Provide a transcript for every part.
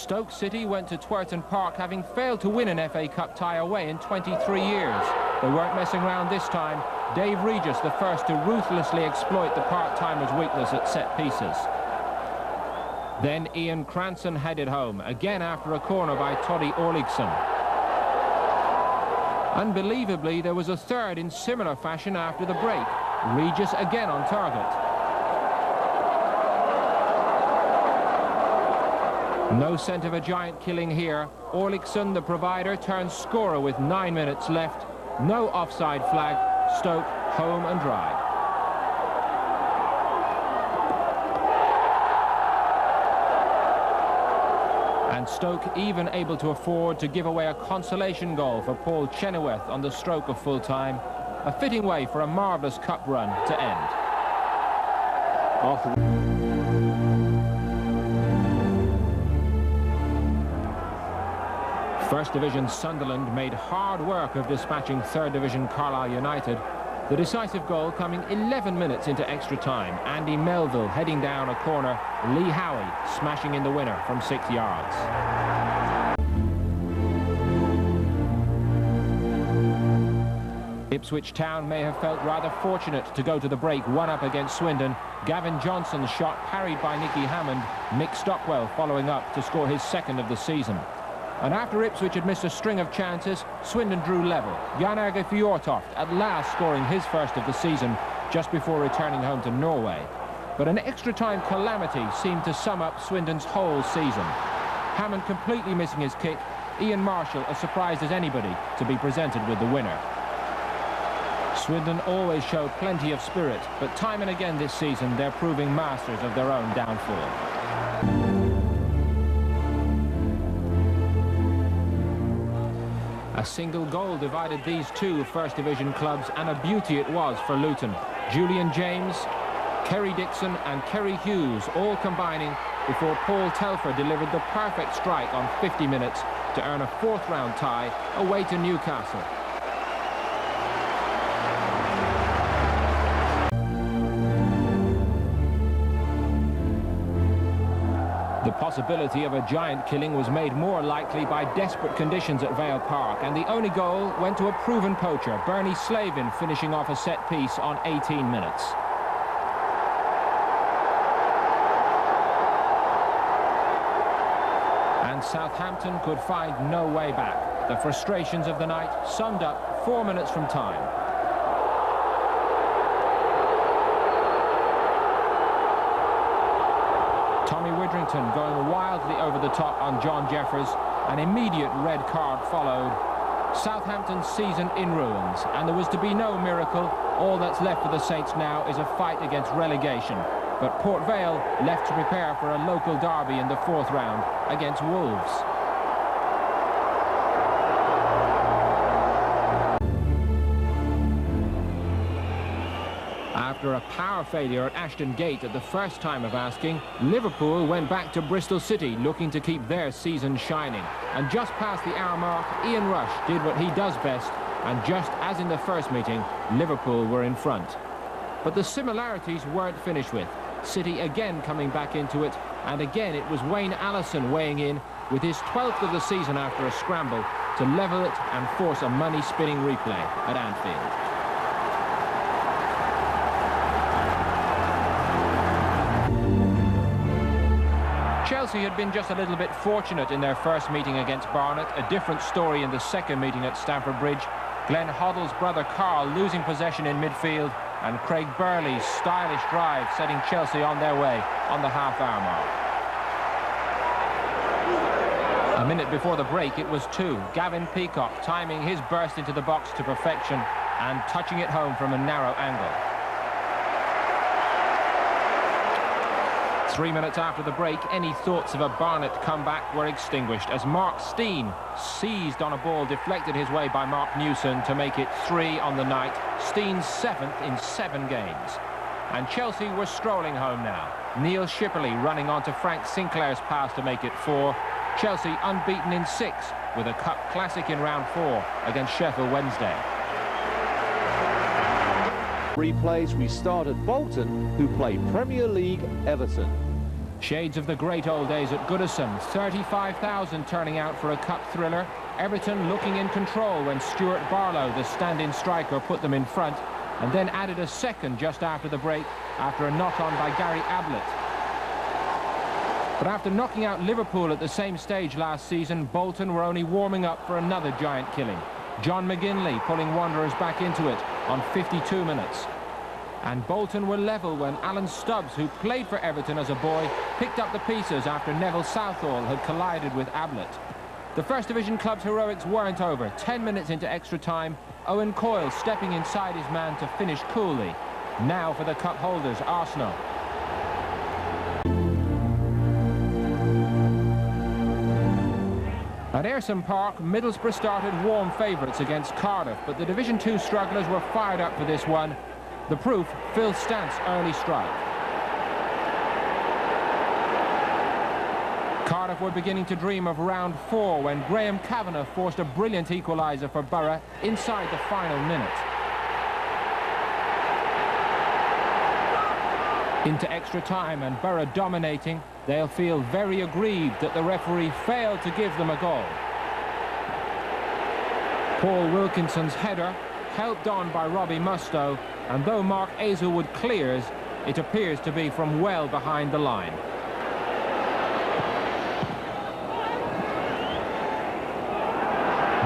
Stoke City went to Twerton Park having failed to win an FA Cup tie away in 23 years. They weren't messing around this time. Dave Regis, the first to ruthlessly exploit the part-timers' weakness at set pieces. Then Ian Cranson headed home, again after a corner by Toddy Orligsson. Unbelievably, there was a third in similar fashion after the break. Regis again on target. No scent of a giant killing here. Orligsson, the provider, turns scorer with 9 minutes left. No offside flag. Stoke home and dry. And Stoke even able to afford to give away a consolation goal for Paul Chenoweth on the stroke of full time. A fitting way for a marvellous cup run to end. First Division Sunderland made hard work of dispatching Third Division Carlisle United. The decisive goal coming 11 minutes into extra time. Andy Melville heading down a corner. Lee Howie smashing in the winner from 6 yards. Ipswich Town may have felt rather fortunate to go to the break 1-up against Swindon. Gavin Johnson's shot parried by Nicky Hammond. Mick Stockwell following up to score his second of the season. And after Ipswich had missed a string of chances, Swindon drew level. Jan Erge Fjortoft at last scoring his first of the season just before returning home to Norway. But an extra-time calamity seemed to sum up Swindon's whole season. Hammond completely missing his kick. Ian Marshall as surprised as anybody to be presented with the winner. Swindon always show plenty of spirit, but time and again this season they're proving masters of their own downfall. A single goal divided these two First Division clubs, and a beauty it was for Luton. Julian James, Kerry Dixon and Kerry Hughes all combining before Paul Telfer delivered the perfect strike on 50 minutes to earn a fourth-round tie away to Newcastle. The possibility of a giant killing was made more likely by desperate conditions at Vale Park, and the only goal went to a proven poacher, Bernie Slavin, finishing off a set piece on 18 minutes. And Southampton could find no way back. The frustrations of the night summed up 4 minutes from time. Tommy Widrington going wildly over the top on John Jeffers. An immediate red card followed. Southampton's season in ruins, and there was to be no miracle. All that's left for the Saints now is a fight against relegation. But Port Vale left to prepare for a local derby in the fourth round against Wolves. After a power failure at Ashton Gate at the first time of asking, Liverpool went back to Bristol City looking to keep their season shining. And just past the hour mark, Ian Rush did what he does best, and just as in the first meeting, Liverpool were in front. But the similarities weren't finished with. City again coming back into it, and again it was Wayne Allison weighing in with his 12th of the season after a scramble to level it and force a money-spinning replay at Anfield. Chelsea had been just a little bit fortunate in their first meeting against Barnet. A different story in the second meeting at Stamford Bridge. Glenn Hoddle's brother Carl losing possession in midfield, and Craig Burley's stylish drive setting Chelsea on their way on the half-hour mark. A minute before the break, it was 2. Gavin Peacock timing his burst into the box to perfection and touching it home from a narrow angle. 3 minutes after the break, any thoughts of a Barnet comeback were extinguished as Mark Steen seized on a ball deflected his way by Mark Newson to make it 3 on the night. Steen's 7th in 7 games. And Chelsea were strolling home now. Neil Shipperley running onto Frank Sinclair's pass to make it 4. Chelsea unbeaten in 6 with a cup classic in round 4 against Sheffield Wednesday. Replays, we start at Bolton, who play Premier League Everton. Shades of the great old days at Goodison. 35,000 turning out for a cup thriller. Everton looking in control when Stuart Barlow, the stand-in striker, put them in front, and then added a second just after the break after a knock-on by Gary Ablett. But after knocking out Liverpool at the same stage last season, Bolton were only warming up for another giant killing. John McGinley pulling Wanderers back into it on 52 minutes. And Bolton were level when Alan Stubbs, who played for Everton as a boy, picked up the pieces after Neville Southall had collided with Ablett. The First Division club's heroics weren't over. 10 minutes into extra time, Owen Coyle stepping inside his man to finish coolly. Now for the cup holders, Arsenal. At Ayresome Park, Middlesbrough started warm favourites against Cardiff, but the Division 2 strugglers were fired up for this one. The proof, Phil Stant's early strike. Cardiff were beginning to dream of round 4 when Graham Kavanagh forced a brilliant equaliser for Borough inside the final minute. Into extra time and Borough dominating, they'll feel very aggrieved that the referee failed to give them a goal. Paul Wilkinson's header, helped on by Robbie Mustoe, and though Mark Azelwood clears, it appears to be from well behind the line.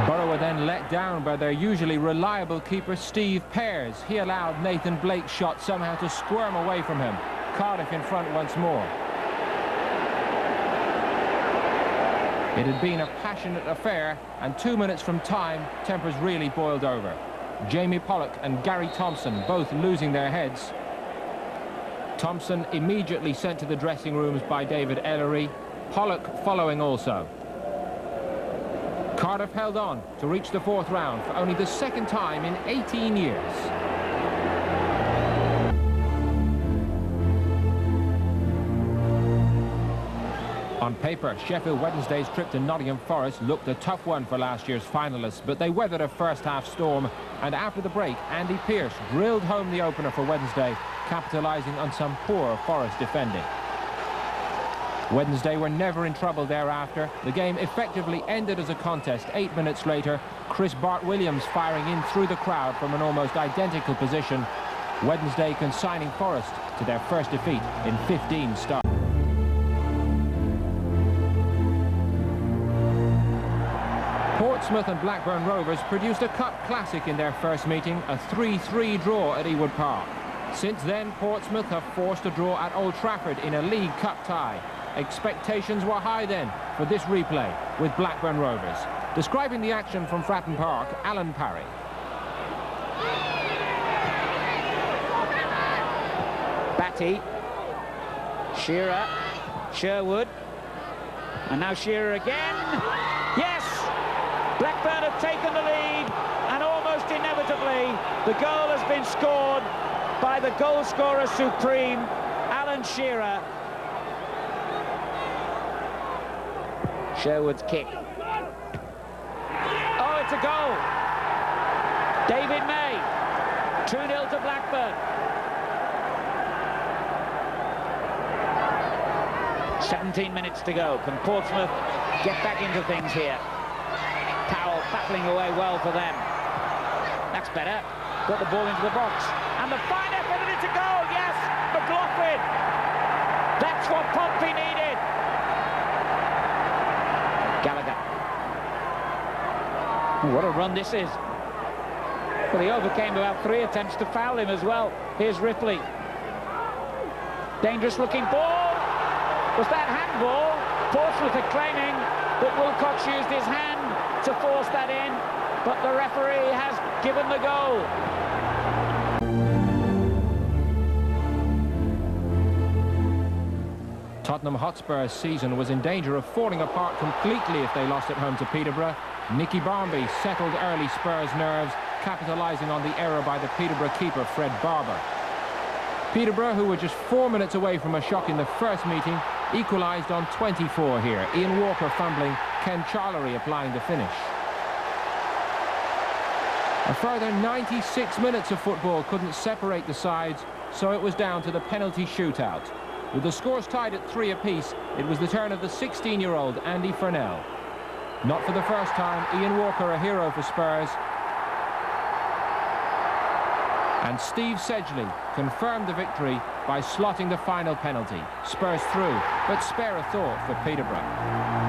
Borough were then let down by their usually reliable keeper Steve Pears. He allowed Nathan Blake's shot somehow to squirm away from him. Cardiff in front once more. It had been a passionate affair, and 2 minutes from time, tempers really boiled over. Jamie Pollock and Gary Thompson both losing their heads. Thompson immediately sent to the dressing rooms by David Ellery. Pollock following also. Cardiff held on to reach the 4th round for only the 2nd time in 18 years. On paper, Sheffield Wednesday's trip to Nottingham Forest looked a tough one for last year's finalists, but they weathered a first-half storm, and after the break, Andy Pearce drilled home the opener for Wednesday, capitalising on some poor Forest defending. Wednesday were never in trouble thereafter. The game effectively ended as a contest. 8 minutes later, Chris Bart-Williams firing in through the crowd from an almost identical position. Wednesday consigning Forest to their first defeat in 15 starts. Portsmouth and Blackburn Rovers produced a cup classic in their first meeting, a 3-3 draw at Ewood Park. Since then, Portsmouth have forced a draw at Old Trafford in a League Cup tie. Expectations were high then for this replay with Blackburn Rovers. Describing the action from Fratton Park, Alan Parry. Batty, Shearer, Sherwood, and now Shearer again. Yes! Blackburn have taken the lead, and almost inevitably the goal has been scored by the goal scorer supreme, Alan Shearer. Sherwood's kick. Oh, it's a goal. David May. 2-0 to Blackburn. 17 minutes to go. Can Portsmouth get back into things here? Powell battling away well for them. That's better. Got the ball into the box. And the fine effort, and it's a goal. Yes, McLaughlin. That's what Pompey needed. Gallagher. Oh, what a run this is. Well, he overcame about 3 attempts to foul him as well. Here's Ripley. Dangerous looking ball. Was that handball? Portsmouth are claiming that Wilcox used his hand to force that in, but the referee has given the goal. Tottenham Hotspur's season was in danger of falling apart completely if they lost at home to Peterborough. Nicky Barmby settled early Spurs' nerves, capitalising on the error by the Peterborough keeper Fred Barber. Peterborough, who were just 4 minutes away from a shock in the first meeting, equalised on 24 here. Ian Walker fumbling, Ken Charlery applying the finish. A further 96 minutes of football couldn't separate the sides, so it was down to the penalty shootout. With the scores tied at 3 apiece, it was the turn of the 16-year-old Andy Furnell. Not for the first time, Ian Walker a hero for Spurs. And Steve Sedgley confirmed the victory by slotting the final penalty. Spurs through, but spare a thought for Peterborough.